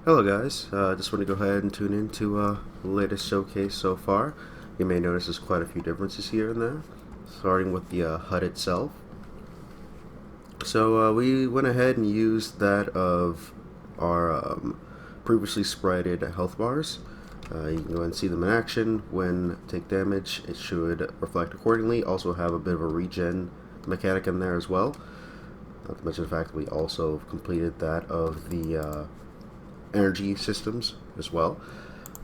Hello guys, just want to go ahead and tune into the latest showcase so far. You may notice there's quite a few differences here and there, starting with the HUD itself. So we went ahead and used that of our previously sprited health bars. You can go ahead and see them in action. When take damage, it should reflect accordingly. Also have a bit of a regen mechanic in there as well. Not to mention the fact that we also completed that of the energy systems as well.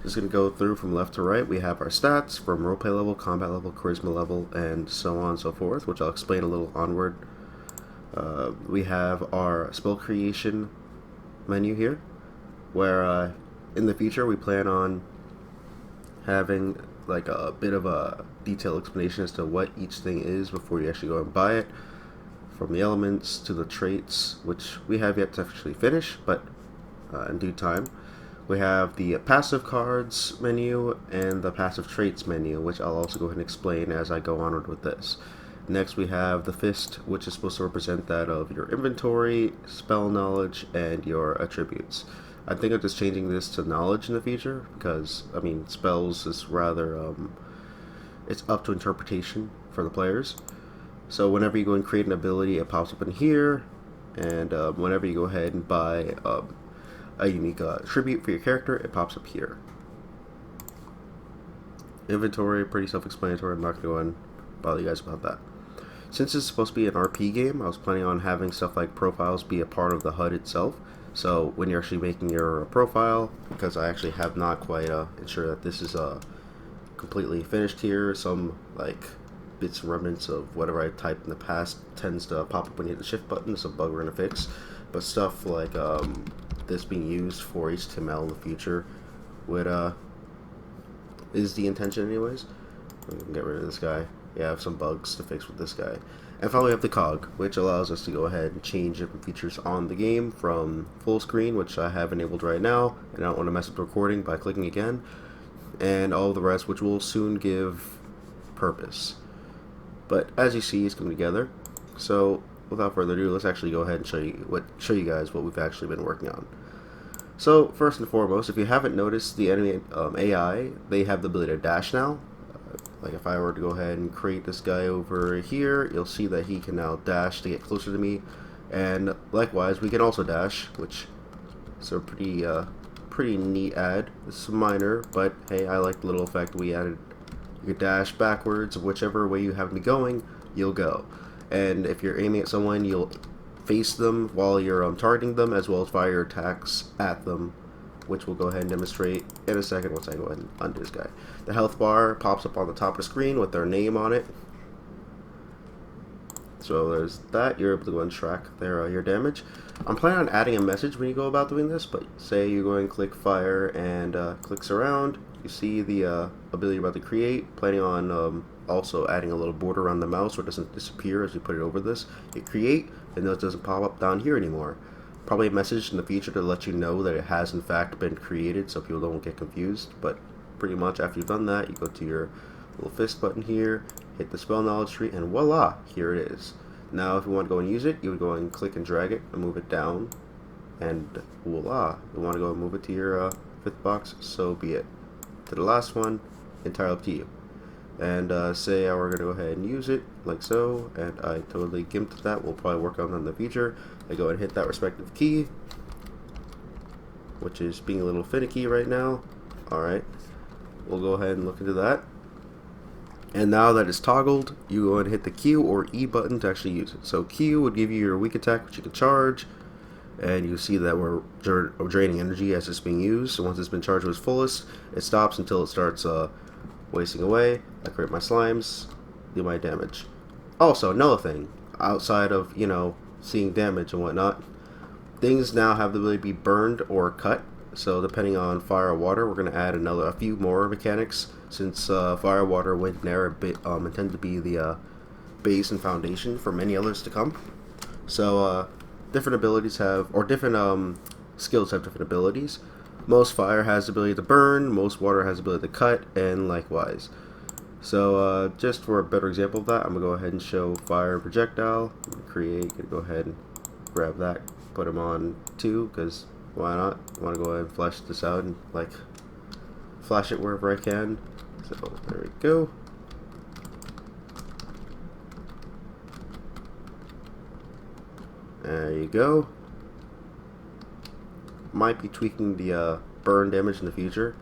Just going to go through from left to right. We have our stats from roleplay level, combat level, charisma level, and so on and so forth, which I'll explain a little onward. We have our spell creation menu here, where in the future we plan on having like a bit of a detailed explanation as to what each thing is before you actually go and buy it, from the elements to the traits, which we have yet to actually finish, but in due time. We have the passive cards menu and the passive traits menu, which I'll also go ahead and explain as I go onward with this. Next we have the fist, which is supposed to represent that of your inventory, spell knowledge, and your attributes. I think I'm just changing this to knowledge in the future because, I mean, spells is rather, it's up to interpretation for the players. So whenever you go and create an ability, it pops up in here, and whenever you go ahead and buy a unique attribute for your character, it pops up here. Inventory, pretty self-explanatory. I'm not going to go and bother you guys about that. Since it's supposed to be an RP game, I was planning on having stuff like profiles be a part of the HUD itself. So when you're actually making your profile, because I actually have not quite ensured that this is completely finished here, some like bits and remnants of whatever I typed in the past tends to pop up when you hit the shift button. It's a bug we're going to fix. But stuff like this being used for HTML in the future would is the intention anyways. We can get rid of this guy. Yeah, I have some bugs to fix with this guy. And finally we have the cog, which allows us to go ahead and change different features on the game from full screen, which I have enabled right now, and I don't want to mess up the recording by clicking again, and all of the rest, which will soon give purpose. But as you see, it's coming together. So without further ado, let's actually go ahead and show you guys what we've actually been working on. So first and foremost, if you haven't noticed, the enemy AI, they have the ability to dash now. Like if I were to go ahead and create this guy over here, you'll see that he can now dash to get closer to me, and likewise we can also dash, which is a pretty neat add. It's minor, but hey, I like the little effect we added. You can dash backwards, whichever way you have me going, you'll go. And if you're aiming at someone, you'll face them while you're targeting them, as well as fire your attacks at them, which we'll go ahead and demonstrate in a second once I go ahead and undo this guy. The health bar pops up on the top of the screen with their name on it. So there's that. You're able to go and track your damage. I'm planning on adding a message when you go about doing this, but say you go and click fire and click surround. You see the ability you're about to create. Planning on also adding a little border around the mouse so it doesn't disappear as you put it over this. You create, and it doesn't pop up down here anymore. Probably a message in the future to let you know that it has in fact been created so people don't get confused, but pretty much after you've done that, you go to your little fist button here, hit the spell knowledge tree, and voila, here it is. Now if you want to go and use it, you would go and click and drag it and move it down, and voila, you want to go and move it to your fifth box, so be it. To the last one, entirely up to you. And say I were going to go ahead and use it like so, and I totally gimped that. We'll probably work on that in the future. I go and hit that respective key, which is being a little finicky right now. Alright, we'll go ahead and look into that. And now that it's toggled, you go and hit the Q or E button to actually use it. So Q would give you your weak attack, which you can charge, and you see that we're draining energy as it's being used. So once it's been charged to its fullest, it stops until it starts wasting away. I create my slimes, do my damage. Also, another thing, outside of, you know, seeing damage and whatnot, things now have the ability to be burned or cut. So depending on fire or water, we're going to add a few more mechanics, since fire, water, wind, and air intend to be the base and foundation for many others to come. So different abilities have, or different skills have different abilities. Most fire has the ability to burn, most water has the ability to cut, and likewise. So just for a better example of that, I'm going to go ahead and show fire projectile. I'm going to go ahead and grab that, put him on 2, because Why not? I want to go ahead and flash this out and like flash it wherever I can. So there we go. There you go. Might be tweaking the burn damage in the future.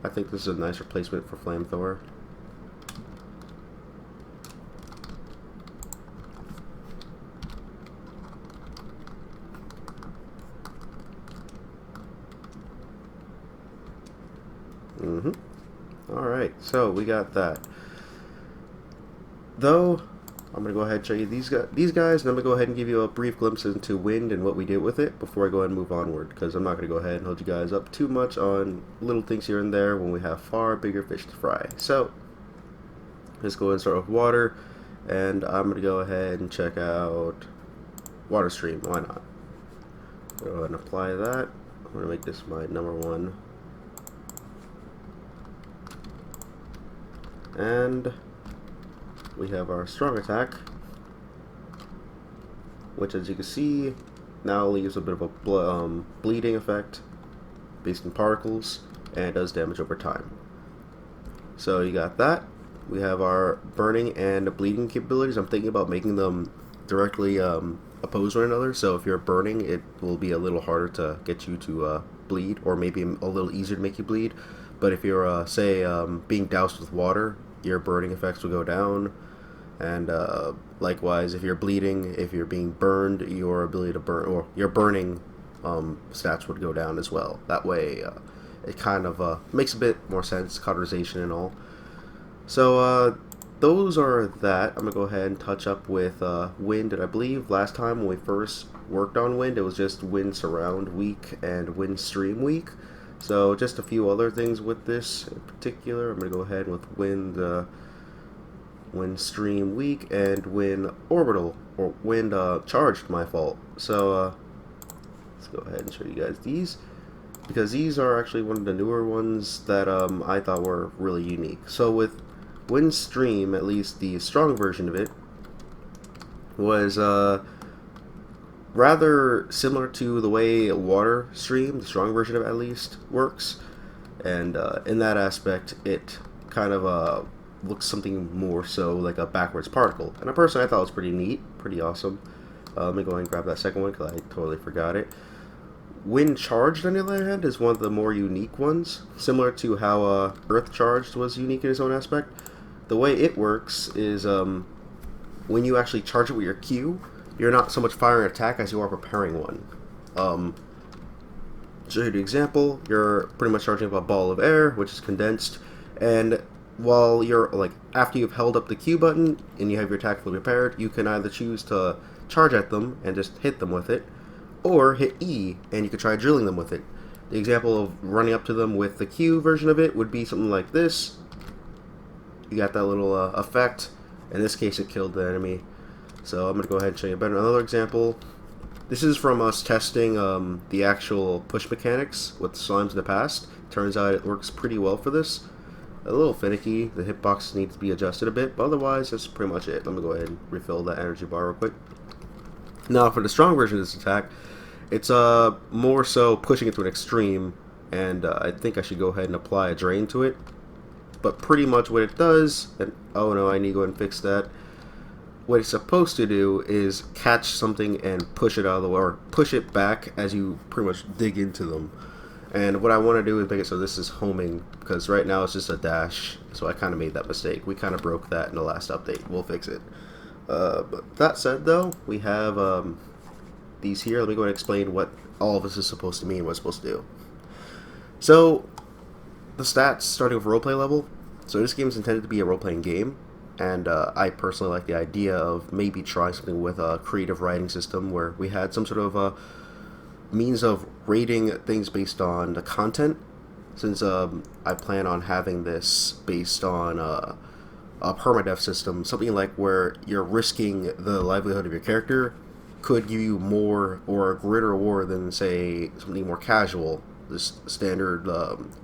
I think this is a nice replacement for flamethrower. Alright, so we got that. Though, I'm going to go ahead and show you these guys, and I'm going to go ahead and give you a brief glimpse into wind and what we did with it before I go ahead and move onward, because I'm not going to go ahead and hold you guys up too much on little things here and there when we have far bigger fish to fry. So, let's go ahead and start with water, and I'm going to go ahead and check out water stream. Why not? Go ahead and apply that. I'm going to make this my #1. And we have our strong attack, which, as you can see, now leaves a bit of a bleeding effect based on particles, and does damage over time. So you got that. We have our burning and bleeding capabilities. I'm thinking about making them directly oppose one another, so if you're burning, it will be a little harder to get you to bleed, or maybe a little easier to make you bleed. But if you're, say, being doused with water, your burning effects will go down. And likewise, if you're bleeding, if you're being burned, your ability to burn, or your burning stats would go down as well. That way, it kind of makes a bit more sense, cauterization and all. So those are that. I'm going to go ahead and touch up with wind. And I believe last time when we first worked on wind, it was just wind surround weak and wind stream weak. So just a few other things with this in particular. I'm going to go ahead with wind stream weak and wind orbital, or wind charged, my fault. So let's go ahead and show you guys these, because these are actually one of the newer ones that I thought were really unique. So with wind stream, at least the strong version of it was rather similar to the way water stream, the strong version of it at least, works. And in that aspect, it kind of looks something more so like a backwards particle. And personally, I thought it was pretty neat, pretty awesome. Let me go ahead and grab that second one, because I totally forgot it. Wind charged, on the other hand, is one of the more unique ones, similar to how Earth charged was unique in its own aspect. The way it works is when you actually charge it with your Q, you're not so much firing an attack as you are preparing one. So here's the example. You're pretty much charging up a ball of air, which is condensed, and while you're, like, after you've held up the Q button and you have your attack fully prepared, you can either choose to charge at them and just hit them with it, or hit E and you can try drilling them with it. The example of running up to them with the Q version of it would be something like this. You got that little effect. In this case, it killed the enemy. So I'm going to go ahead and show you another example. This is from us testing the actual push mechanics with slimes in the past. Turns out it works pretty well for this. A little finicky, the hitbox needs to be adjusted a bit, but otherwise that's pretty much it. Let me go ahead and refill that energy bar real quick. Now for the strong version of this attack, it's more so pushing it to an extreme, and I think I should go ahead and apply a drain to it. But pretty much what it does, and oh no, I need to go ahead and fix that. What it's supposed to do is catch something and push it out of the way, or push it back as you pretty much dig into them. And what I want to do is make it so this is homing, because right now it's just a dash, so I kind of made that mistake. We kind of broke that in the last update. We'll fix it. But that said, though, we have these here. Let me go ahead and explain what all of this is supposed to mean, what it's supposed to do. So, the stats, starting with roleplay level. So this game is intended to be a role-playing game, and I personally like the idea of maybe trying something with a creative writing system where we had some sort of means of rating things based on the content, since I plan on having this based on a permadeath system, something like where you're risking the livelihood of your character could give you more or a greater reward than, say, something more casual, this standard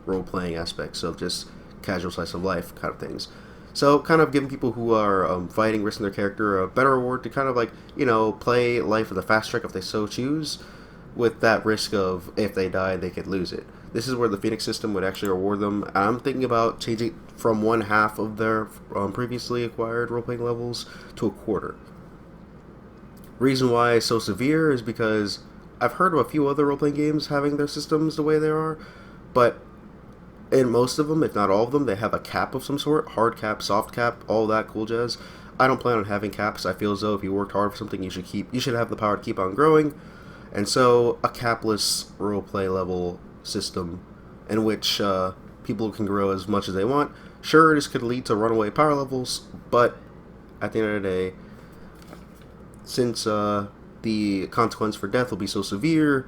role-playing aspects of just casual slice of life kind of things. So kind of giving people who are fighting, risking their character, a better reward to kind of like, play life with a fast track if they so choose, with that risk of if they die, they could lose it. This is where the Phoenix system would actually reward them. I'm thinking about changing from one half of their previously acquired role-playing levels to a quarter. Reason why it's so severe is because I've heard of a few other role-playing games having their systems the way they are, but in most of them, if not all of them, they have a cap of some sort, hard cap, soft cap, all that cool jazz. I don't plan on having caps. I feel as though if you worked hard for something, you should have the power to keep on growing. And so a capless roleplay level system in which people can grow as much as they want. Sure, this could lead to runaway power levels, but at the end of the day, since the consequence for death will be so severe,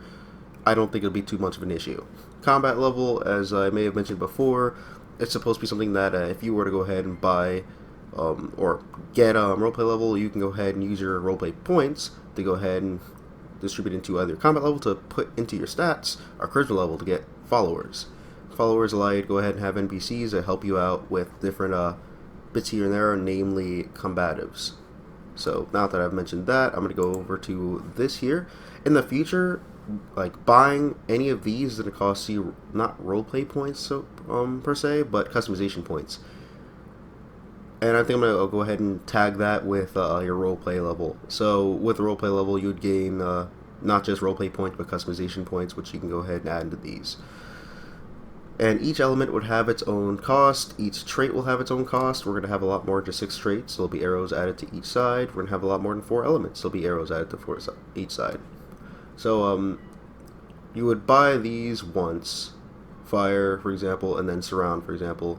I don't think it'll be too much of an issue. Combat level, as I may have mentioned before, it's supposed to be something that if you were to go ahead and buy or get roleplay level, you can go ahead and use your roleplay points to go ahead and distribute into either combat level to put into your stats or charisma level to get followers. Followers allow you to go ahead and have NPCs that help you out with different bits here and there, namely combatives. So now that I've mentioned that, I'm going to go over to this here. In the future, like buying any of these is going to cost you not roleplay points per se, but customization points. And I think I'm going to go ahead and tag that with your roleplay level. So with the roleplay level, you would gain not just roleplay points, but customization points, which you can go ahead and add into these. And each element would have its own cost. Each trait will have its own cost. We're going to have a lot more than just 6 traits. There'll be arrows added to each side. We're going to have a lot more than 4 elements. There'll be arrows added to each side. So you would buy these once, fire, for example, and then surround, for example.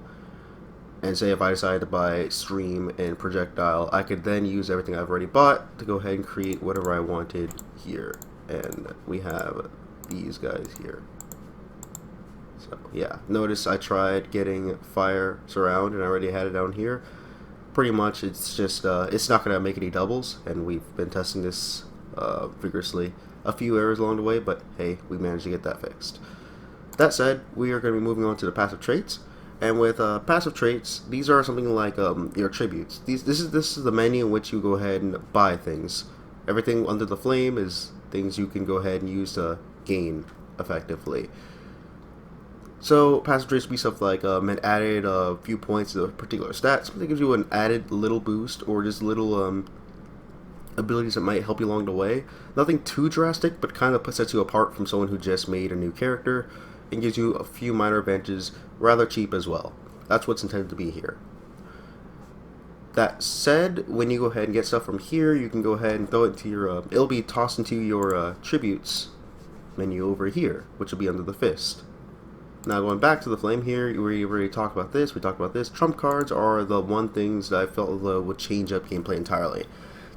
And say if I decided to buy stream and projectile, I could then use everything I've already bought to go ahead and create whatever I wanted here. And we have these guys here. So yeah, notice I tried getting fire surround and I already had it down here. Pretty much it's just it's not gonna make any doubles, and we've been testing this vigorously. A few errors along the way, but hey, we managed to get that fixed. That said, we are going to be moving on to the passive traits. And with passive traits, these are something like your attributes. This is the menu in which you go ahead and buy things. Everything under the flame is things you can go ahead and use to gain effectively. So passive traits will be stuff like an added few points to a particular stat. Something that gives you an added little boost, or just little abilities that might help you along the way. Nothing too drastic, but kind of sets you apart from someone who just made a new character, and gives you a few minor advantages, rather cheap as well. That's what's intended to be here. That said, when you go ahead and get stuff from here, you can go ahead and throw it into your, it'll be tossed into your attributes menu over here, which will be under the fist. Now going back to the flame here, we already talked about this, Trump cards are the one things that I felt would change up gameplay entirely.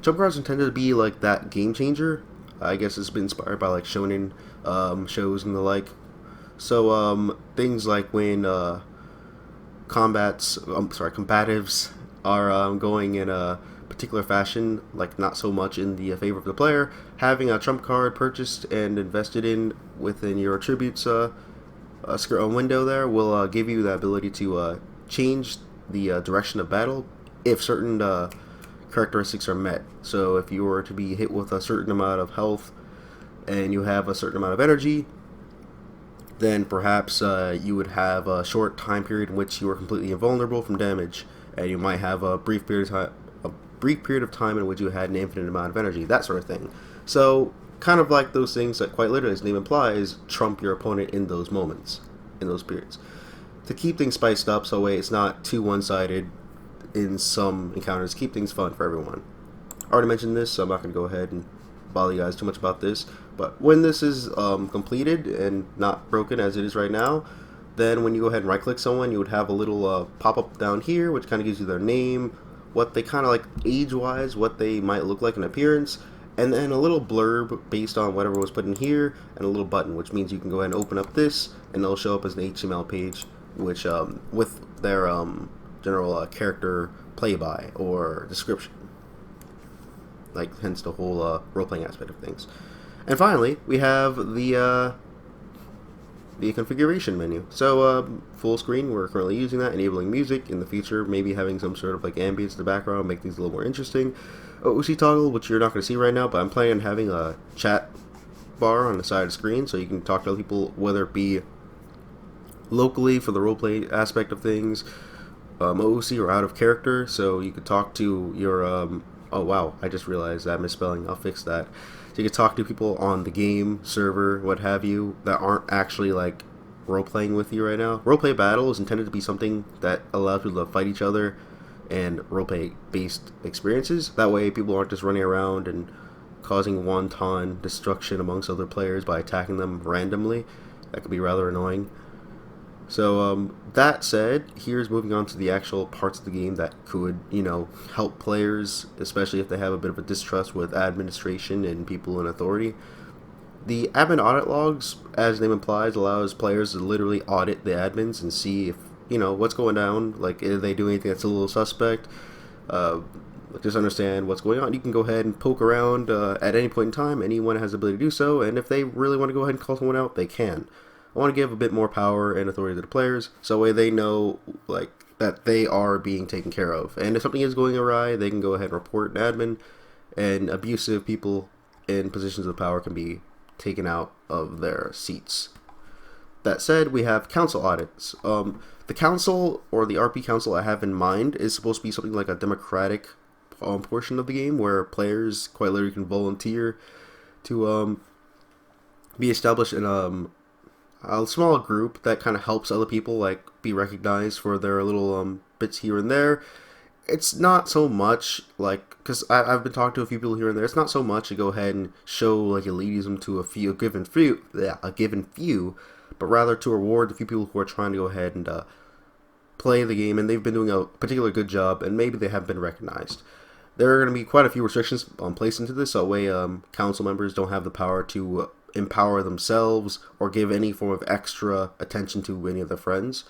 Trump cards are intended to be like that game changer. I guess it's been inspired by like shonen shows and the like. So things like when combatives are going in a particular fashion, like not so much in the favor of the player, having a trump card purchased and invested in within your attributes window there will give you the ability to change the direction of battle if certain characteristics are met. So if you were to be hit with a certain amount of health and you have a certain amount of energy, then perhaps you would have a short time period in which you are completely invulnerable from damage, and you might have a brief period of time in which you had an infinite amount of energy, that sort of thing. So kind of like those things that quite literally, as the name implies, trump your opponent in those moments, in those periods. To keep things spiced up so it's not too one-sided in some encounters, keep things fun for everyone. I already mentioned this, so I'm not going to go ahead and bother you guys too much about this, but when this is completed and not broken as it is right now, then when you go ahead and right click someone, you would have a little pop-up down here which kind of gives you their name, what they kind of like age-wise, what they might look like in appearance, and then a little blurb based on whatever was put in here, and a little button, which means you can go ahead and open up this and it'll show up as an HTML page which with their general character play-by or description, like hence the whole role-playing aspect of things. And finally, we have the the configuration menu. So full screen, we're currently using that, enabling music. In the future, maybe having some sort of like ambience in the background, make things a little more interesting. OC toggle, which you're not going to see right now, but I'm planning on having a chat bar on the side of the screen so you can talk to other people, whether it be locally for the roleplay aspect of things, OC or out of character, so you could talk to your oh wow, I just realized that misspelling. I'll fix that. So you could talk to people on the game server, what have you, that aren't actually like role playing with you right now. Roleplay battle is intended to be something that allows people to fight each other and roleplay based experiences. That way, people aren't just running around and causing wanton destruction amongst other players by attacking them randomly. That could be rather annoying. So that said, here's moving on to the actual parts of the game that could, help players, especially if they have a bit of a distrust with administration and people in authority. The admin audit logs, as the name implies, allows players to literally audit the admins and see if, what's going down, like if they do anything that's a little suspect, just understand what's going on. You can go ahead and poke around at any point in time. Anyone has the ability to do so, and if they really want to go ahead and call someone out, they can. I want to give a bit more power and authority to the players, so that way they know that they are being taken care of. And if something is going awry, they can go ahead and report an admin, and abusive people in positions of power can be taken out of their seats. That said, we have council audits. The council, or the RP council I have in mind, is supposed to be something like a democratic portion of the game where players quite literally can volunteer to be established in a small group that kind of helps other people be recognized for their little bits here and there. It's not so much because I've been talking to a few people here and there. It's not so much to go ahead and show elitism to a given few, but rather to reward the few people who are trying to go ahead and play the game, and they've been doing a particularly good job, and maybe they have been recognized. There are going to be quite a few restrictions placed into this, so that way council members don't have the power to empower themselves or give any form of extra attention to any of their friends.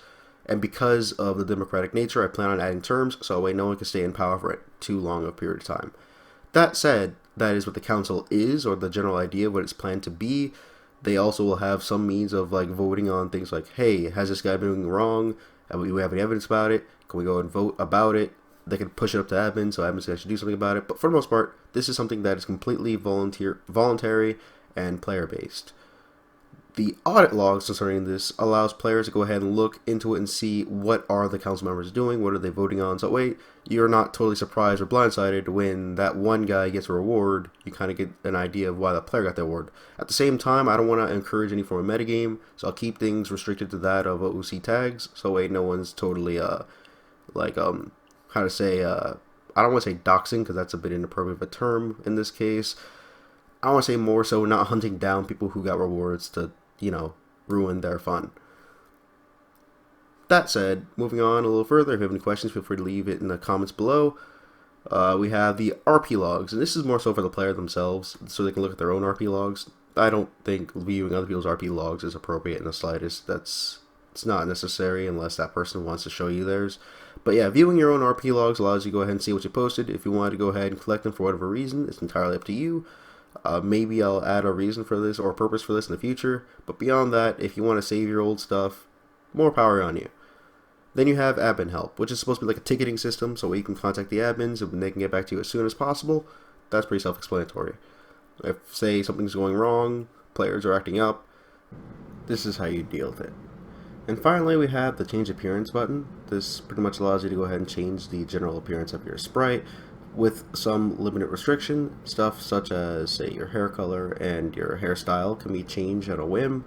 And because of the democratic nature, I plan on adding terms so that way no one can stay in power for too long a period of time. That said, that is what the council is, or the general idea of what it's planned to be. They also will have some means of voting on things like, hey, has this guy been doing wrong? Do we have any evidence about it? Can we go and vote about it? They can push it up to admin, so admins can actually do something about it. But for the most part, this is something that is completely voluntary and player-based. The audit logs concerning this allows players to go ahead and look into it and see what are the council members doing, what are they voting on. So wait, you're not totally surprised or blindsided when that one guy gets a reward. You kind of get an idea of why the player got the award. At the same time, I don't want to encourage any form of metagame, so I'll keep things restricted to that of OC tags. So wait, no one's totally I don't want to say doxing, because that's a bit inappropriate of a term in this case. I want to say more so not hunting down people who got rewards to, ruin their fun. That said, moving on a little further, if you have any questions, feel free to leave it in the comments below. We have the RP logs, and this is more so for the player themselves, so they can look at their own RP logs. I don't think viewing other people's RP logs is appropriate in the slightest. It's not necessary unless that person wants to show you theirs. But yeah, viewing your own RP logs allows you to go ahead and see what you posted. If you wanted to go ahead and collect them for whatever reason, it's entirely up to you. Maybe I'll add a reason for this or a purpose for this in the future, but beyond that, if you want to save your old stuff, more power on you. Then you have admin help, which is supposed to be like a ticketing system, so you can contact the admins and they can get back to you as soon as possible. That's pretty self-explanatory. If, say, something's going wrong, players are acting up, this is how you deal with it. And finally, we have the change appearance button. This pretty much allows you to go ahead and change the general appearance of your sprite, with some limited restriction. Stuff such as, say, your hair color and your hairstyle can be changed at a whim,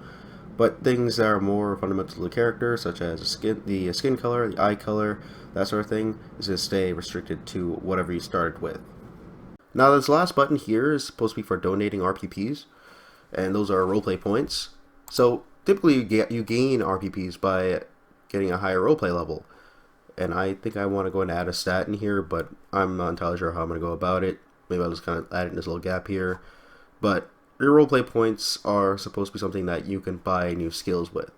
but things that are more fundamental to the character, such as the skin color, the eye color, that sort of thing, is going to stay restricted to whatever you started with. Now, this last button here is supposed to be for donating RPPs, and those are roleplay points. So typically you gain RPPs by getting a higher roleplay level. And I think I want to go and add a stat in here, but I'm not entirely sure how I'm going to go about it. Maybe I'll just kind of add in this little gap here. But your roleplay points are supposed to be something that you can buy new skills with.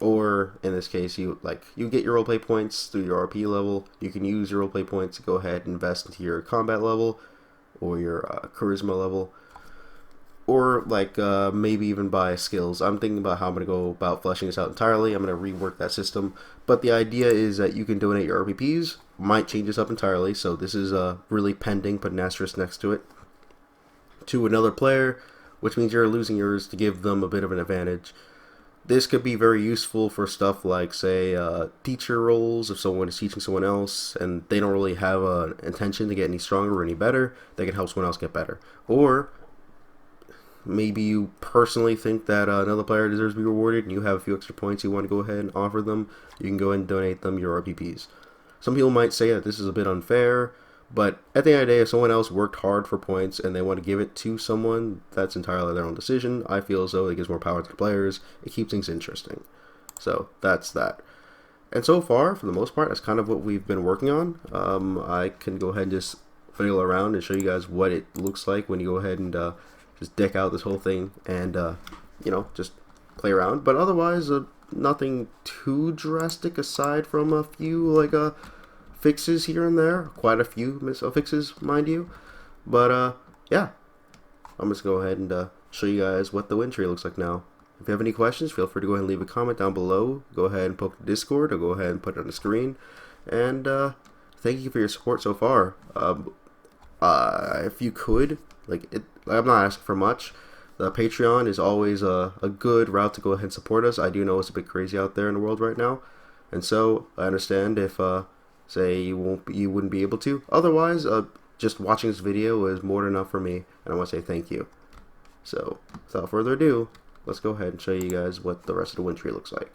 Or, in this case, you get your roleplay points through your RP level. You can use your roleplay points to go ahead and invest into your combat level, or your charisma level, or like maybe even buy skills. I'm thinking about how I'm going to go about fleshing this out entirely. I'm going to rework that system, but the idea is that you can donate your RPPs. Might change this up entirely, so this is really pending, put an asterisk next to it, to another player, which means you're losing yours to give them a bit of an advantage. This could be very useful for stuff like, say, teacher roles. If someone is teaching someone else and they don't really have an intention to get any stronger or any better, they can help someone else get better. Or maybe you personally think that another player deserves to be rewarded and you have a few extra points you want to go ahead and offer them. You can go ahead and donate them your RPPs. Some people might say that this is a bit unfair, but at the end of the day, if someone else worked hard for points and they want to give it to someone, that's entirely their own decision. I feel as though it gives more power to the players. It keeps things interesting. So that's that. And so far, for the most part, that's kind of what we've been working on. I can go ahead and just fiddle around and show you guys what it looks like when you go ahead and just deck out this whole thing and, just play around. But otherwise, nothing too drastic aside from a few, fixes here and there. Quite a few fixes, mind you. But, yeah. I'm just going to go ahead and show you guys what the win tree looks like now. If you have any questions, feel free to go ahead and leave a comment down below. Go ahead and poke the Discord or go ahead and put it on the screen. And thank you for your support so far. If you could, I'm not asking for much. The Patreon is always a good route to go ahead and support us. I do know it's a bit crazy out there in the world right now. And so I understand if say you wouldn't be able to. Otherwise, just watching this video is more than enough for me, and I want to say thank you. So, without further ado, let's go ahead and show you guys what the rest of the win tree looks like.